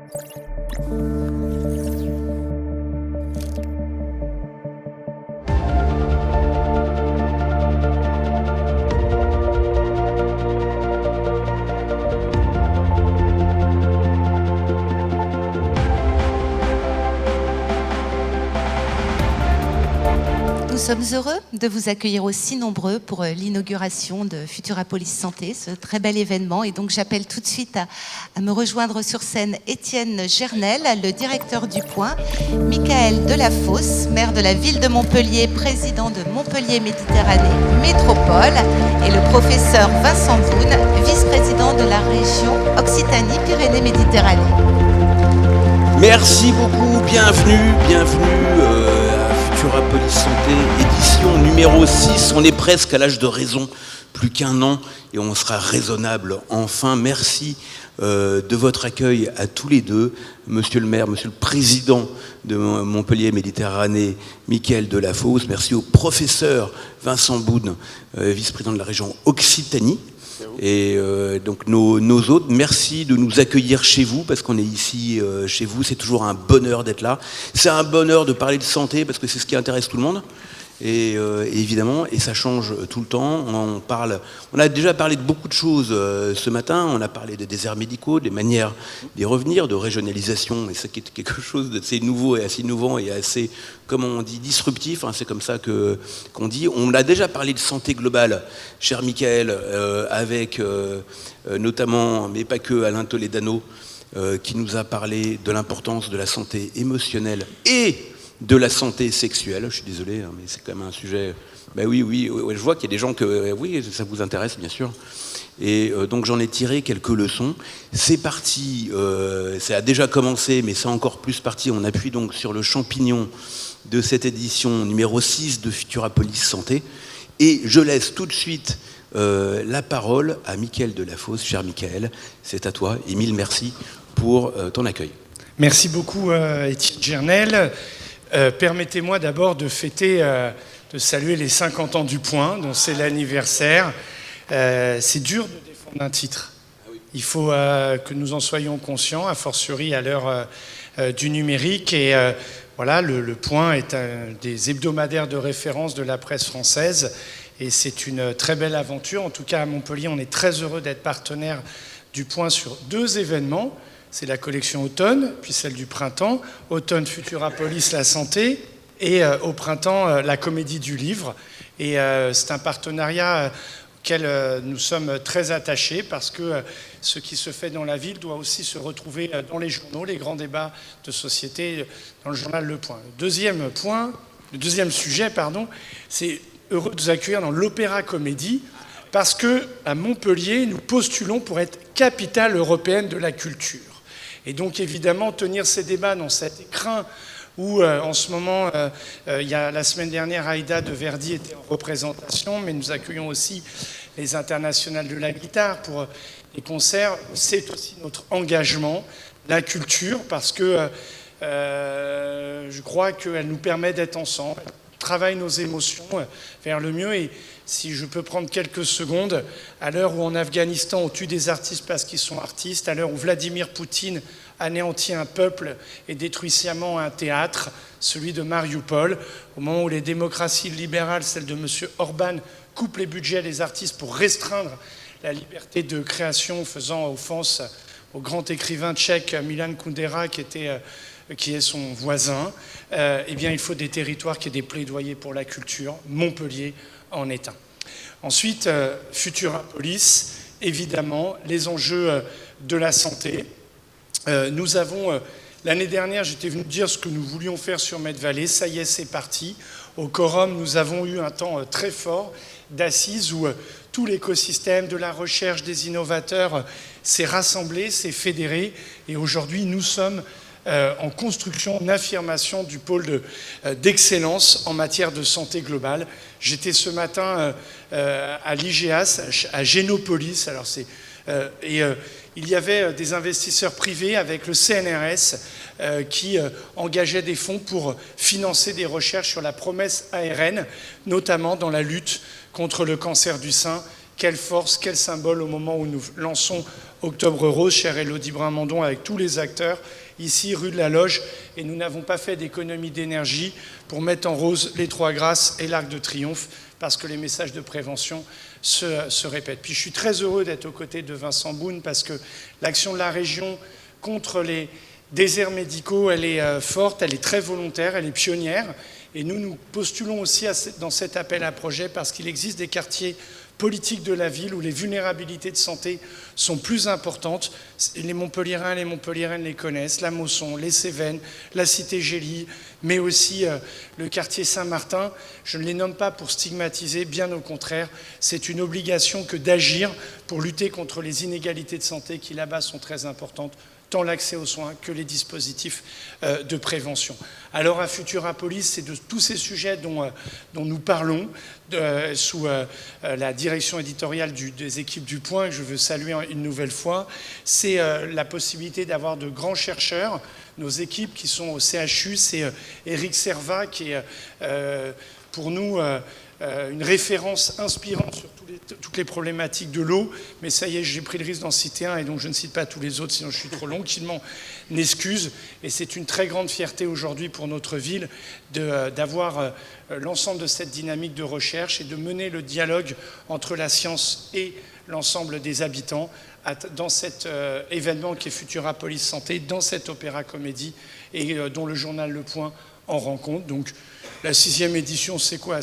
Nous sommes heureux de vous accueillir aussi nombreux pour l'inauguration de Futurapolis Santé, ce très bel événement. Et donc j'appelle tout de suite à me rejoindre sur scène Étienne Gernel, le directeur du Point, Michael Delafosse, maire de la ville de Montpellier, président de Montpellier Méditerranée Métropole, et le professeur Vincent Boune, vice-président de la région Occitanie-Pyrénées-Méditerranée. Merci beaucoup, bienvenue à Futurapolis Santé, édition numéro 6. On est presque à l'âge de raison, plus qu'un an, et on sera raisonnable enfin. Merci de votre accueil à tous les deux, monsieur le maire, monsieur le président de Montpellier Méditerranée, Michael Delafosse. Merci au professeur Vincent Boune, vice-président de la région Occitanie. Et donc nos hôtes, merci de nous accueillir chez vous, parce qu'on est ici chez vous, c'est toujours un bonheur d'être là. C'est un bonheur de parler de santé, parce que c'est ce qui intéresse tout le monde. Et évidemment, et ça change tout le temps. On a déjà parlé de beaucoup de choses ce matin. On a parlé des déserts médicaux, des manières d'y revenir, de régionalisation, et ça qui est quelque chose d'assez nouveau et assez innovant et assez, comment on dit, disruptif. Hein, c'est comme ça qu'on dit. On a déjà parlé de santé globale, cher Michael, avec notamment, mais pas que, Alain Toledano, qui nous a parlé de l'importance de la santé émotionnelle et de la santé sexuelle. Je suis désolé, mais c'est quand même un sujet... Ben oui, je vois qu'il y a des gens que... Oui, ça vous intéresse, bien sûr. Et donc j'en ai tiré quelques leçons. C'est parti, ça a déjà commencé, mais c'est encore plus parti. On appuie donc sur le champignon de cette édition numéro 6 de Futurapolis Santé. Et je laisse tout de suite la parole à Michael Delafosse. Cher Michael, c'est à toi. Et mille merci pour ton accueil. Merci beaucoup, Étienne Gernel. Permettez-moi d'abord de fêter, de saluer les 50 ans du Point, dont c'est l'anniversaire. C'est dur de défendre un titre. Il faut que nous en soyons conscients, a fortiori à l'heure du numérique. Et voilà, le Point est un des hebdomadaires de référence de la presse française. Et c'est une très belle aventure. En tout cas, à Montpellier, on est très heureux d'être partenaire du Point sur 2 événements. C'est la collection automne, puis celle du printemps. Automne, Futurapolis, la santé. Et au printemps, la comédie du livre. Et c'est un partenariat auquel nous sommes très attachés, parce que ce qui se fait dans la ville doit aussi se retrouver dans les journaux, les grands débats de société, dans le journal Le Point. Le deuxième sujet, c'est heureux de vous accueillir dans l'Opéra Comédie, parce qu'à Montpellier, nous postulons pour être capitale européenne de la culture. Et donc, évidemment, tenir ces débats dans cet écrin où, en ce moment, la semaine dernière, Aïda de Verdi était en représentation, mais nous accueillons aussi les internationales de la guitare pour les concerts. C'est aussi notre engagement, la culture, parce que je crois qu'elle nous permet d'être ensemble, travaille nos émotions vers le mieux. Et si je peux prendre quelques secondes, à l'heure où en Afghanistan on tue des artistes parce qu'ils sont artistes, à l'heure où Vladimir Poutine anéantit un peuple et détruit sciemment un théâtre, celui de Mariupol, au moment où les démocraties libérales, celles de M. Orban, coupent les budgets des artistes pour restreindre la liberté de création, faisant offense au grand écrivain tchèque Milan Kundera, qui est son voisin, eh bien, il faut des territoires qui aient des plaidoyers pour la culture. Montpellier en est un. Ensuite, Futurapolis, évidemment, les enjeux de la santé. Nous avons, l'année dernière, j'étais venu dire ce que nous voulions faire sur Med-Vallée. Ça y est, c'est parti. Au Quorum, nous avons eu un temps très fort d'assises où tout l'écosystème de la recherche, des innovateurs s'est rassemblé, s'est fédéré. Et aujourd'hui, nous sommes en construction, en affirmation du pôle d'excellence en matière de santé globale. J'étais ce matin à l'IGEAS, à Génopolis. Il y avait des investisseurs privés avec le CNRS qui engageaient des fonds pour financer des recherches sur la promesse ARN, notamment dans la lutte contre le cancer du sein quelle force, quel symbole au moment où nous lançons Octobre Rose, chère Élodie Brin-Mandon, avec tous les acteurs, ici, rue de la Loge, et nous n'avons pas fait d'économie d'énergie pour mettre en rose les Trois Grâces et l'Arc de Triomphe, parce que les messages de prévention se répètent. Puis je suis très heureux d'être aux côtés de Vincent Boune, parce que l'action de la région contre les déserts médicaux, elle est forte, elle est très volontaire, elle est pionnière, et nous postulons aussi dans cet appel à projet, parce qu'il existe des quartiers politiques de la ville où les vulnérabilités de santé sont plus importantes. Les Montpelliérains et les Montpelliéraines les connaissent, la Mosson, les Cévennes, la Cité Gélie, mais aussi le quartier Saint-Martin. Je ne les nomme pas pour stigmatiser, bien au contraire, c'est une obligation que d'agir pour lutter contre les inégalités de santé qui là-bas sont très importantes, tant l'accès aux soins que les dispositifs de prévention. Alors à Futurapolis, c'est de tous ces sujets dont nous parlons sous la direction éditoriale des équipes du Point, que je veux saluer une nouvelle fois. C'est la possibilité d'avoir de grands chercheurs. Nos équipes qui sont au CHU, c'est Éric Servat qui est pour nous une référence inspirante sur toutes les problématiques de l'eau, mais ça y est, j'ai pris le risque d'en citer un et donc je ne cite pas tous les autres, sinon je suis trop long, qu'il m'en excuse. Et c'est une très grande fierté aujourd'hui pour notre ville d'avoir l'ensemble de cette dynamique de recherche et de mener le dialogue entre la science et l'ensemble des habitants dans cet événement qui est Futurapolis Santé, dans cette opéra-comédie et dont le journal Le Point en rend compte. Donc, la 6e édition, c'est quoi?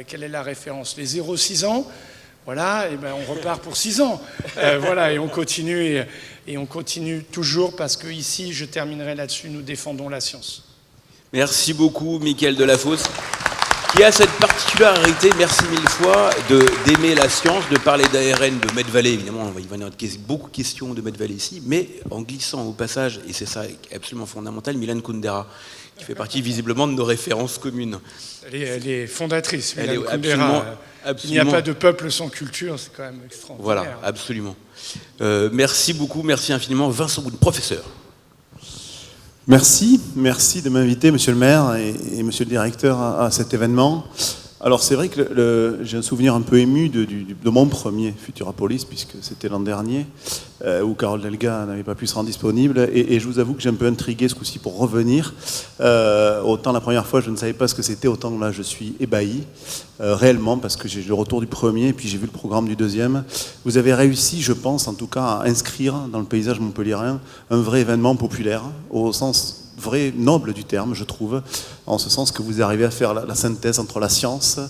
Quelle est la référence? Les 0-6 ans. Voilà, et ben on repart pour 6 ans. Voilà, et on continue, et on continue toujours, parce que ici, je terminerai là-dessus, nous défendons la science. Merci beaucoup, Mickaël Delafosse, qui a cette particularité, merci mille fois, d'aimer la science, de parler d'ARN, de Med-Vallée. Évidemment, il va y avoir beaucoup de questions de Med-Vallée ici, mais en glissant au passage, et c'est ça absolument fondamental, Mylène Kundera, qui fait partie visiblement de nos références communes. Elle est fondatrice, elle est Kundera. Absolument. Il n'y a pas de peuple sans culture, c'est quand même extraordinaire. Voilà, absolument. Merci beaucoup, merci infiniment. Vincent Boune, professeur. Merci de m'inviter, monsieur le maire et monsieur le directeur, à cet événement. Alors c'est vrai que j'ai un souvenir un peu ému de mon premier Futurapolis, puisque c'était l'an dernier, où Carole Delga n'avait pas pu se rendre disponible, et je vous avoue que j'ai un peu intrigué ce coup-ci pour revenir. Autant la première fois je ne savais pas ce que c'était, autant là je suis ébahi, réellement, parce que j'ai le retour du premier, et puis j'ai vu le programme du deuxième. Vous avez réussi, je pense, en tout cas, à inscrire dans le paysage montpelliérain un vrai événement populaire, au sens vrai, noble du terme, je trouve, en ce sens que vous arrivez à faire la synthèse entre la science,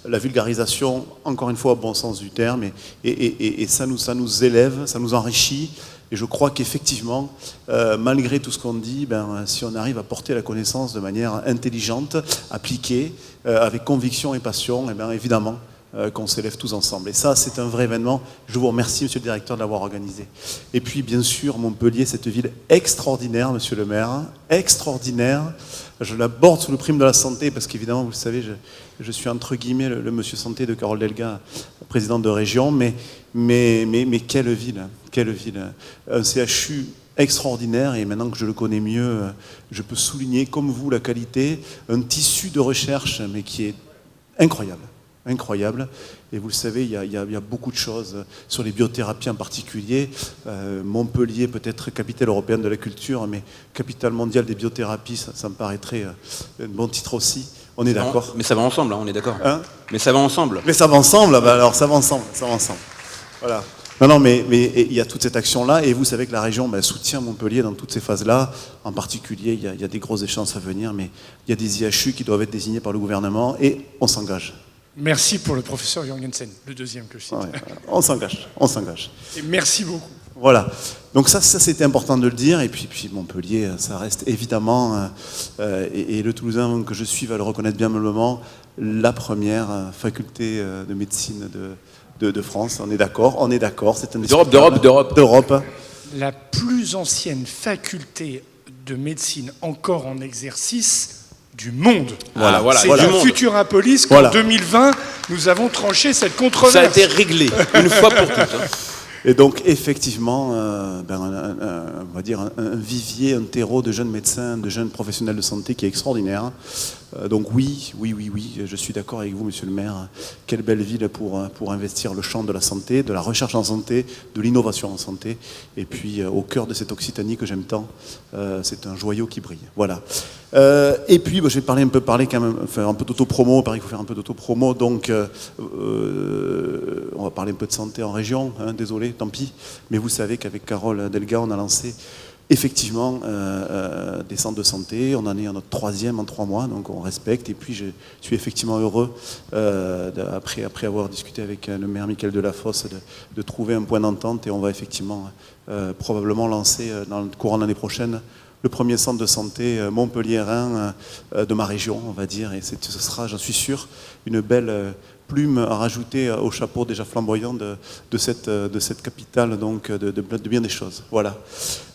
la vulgarisation, encore une fois au bon sens du terme, et ça nous élève, ça nous enrichit, et je crois qu'effectivement, malgré tout ce qu'on dit, si on arrive à porter la connaissance de manière intelligente, appliquée, avec conviction et passion, évidemment, qu'on s'élève tous ensemble. Et ça, c'est un vrai événement. Je vous remercie, monsieur le directeur, de l'avoir organisé. Et puis, bien sûr, Montpellier, cette ville extraordinaire, monsieur le maire, extraordinaire. Je l'aborde sous le prime de la santé, parce qu'évidemment, vous le savez, je suis entre guillemets le monsieur santé de Carole Delga, présidente de région, mais quelle ville, quelle ville. Un CHU extraordinaire, et maintenant que je le connais mieux, je peux souligner, comme vous, la qualité, un tissu de recherche, mais qui est incroyable. Incroyable, et vous le savez, il y a beaucoup de choses sur les biothérapies en particulier. Montpellier peut être capitale européenne de la culture, mais capitale mondiale des biothérapies, ça me paraîtrait un bon titre aussi. On est d'accord? Mais ça va ensemble, hein, on est d'accord. Hein? Mais ça va ensemble. Mais ça va ensemble, alors ça va ensemble, Voilà. Non, mais il y a toute cette action-là, et vous savez que la région soutient Montpellier dans toutes ces phases-là. En particulier, il y a des grosses échéances à venir, mais il y a des IHU qui doivent être désignés par le gouvernement, et on s'engage. Merci pour le professeur Jorgensen, le deuxième que je cite. Ouais, on s'engage. Et merci beaucoup. Voilà. Donc ça c'était important de le dire. Et puis Montpellier, ça reste évidemment, et le Toulousain que je suis va le reconnaître bien humblement, la première faculté de médecine de France. On est d'accord. C'est un d'Europe. La plus ancienne faculté de médecine encore en exercice du monde. Voilà. C'est de Futurapolis qu'en 2020, nous avons tranché cette controverse. Ça a été réglé, une fois pour toutes. Hein. Et donc, effectivement, on va dire un vivier, un terreau de jeunes médecins, de jeunes professionnels de santé qui est extraordinaire. Donc oui, je suis d'accord avec vous, monsieur le maire. Quelle belle ville pour investir le champ de la santé, de la recherche en santé, de l'innovation en santé. Et puis au cœur de cette Occitanie que j'aime tant, c'est un joyau qui brille. Voilà. Et puis je vais parler quand même, enfin un peu d'autopromo, il paraît qu'il faut faire un peu d'autopromo, donc on va parler un peu de santé en région, hein, désolé, tant pis, mais vous savez qu'avec Carole Delga, on a lancé effectivement des centres de santé, on en est à notre 3e en 3 mois, donc on respecte, et puis je suis effectivement heureux, après avoir discuté avec le maire Michael Delafosse, de trouver un point d'entente, et on va effectivement probablement lancer dans le courant de l'année prochaine le premier centre de santé montpelliérain de ma région, on va dire, et ce sera, j'en suis sûr, une belle plume à rajouter au chapeau déjà flamboyant de cette capitale, donc de bien des choses. Voilà.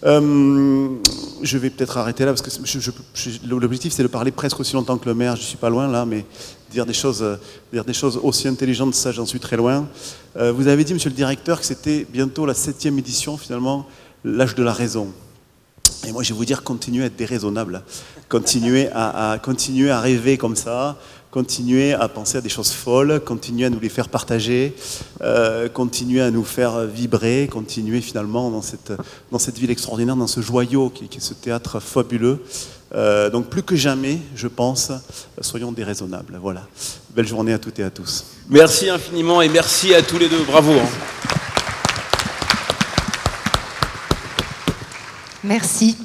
Je vais peut-être arrêter là, parce que l'objectif c'est de parler presque aussi longtemps que le maire, je ne suis pas loin là, mais dire des choses aussi intelligentes, ça j'en suis très loin. Vous avez dit, monsieur le directeur, que c'était bientôt la 7e édition, finalement, l'âge de la raison. Et moi, je vais vous dire, continuez à être déraisonnable, continuez à rêver comme ça, continuez à penser à des choses folles, continuez à nous les faire partager, continuez à nous faire vibrer, continuez finalement dans cette ville extraordinaire, dans ce joyau qui est ce théâtre fabuleux. Donc plus que jamais, je pense, soyons déraisonnables. Voilà. Belle journée à toutes et à tous. Merci infiniment et merci à tous les deux. Bravo. Merci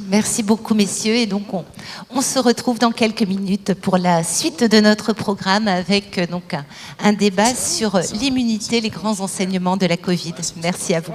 beaucoup messieurs, et donc on se retrouve dans quelques minutes pour la suite de notre programme avec donc un débat sur l'immunité, les grands enseignements de la Covid. Merci à vous.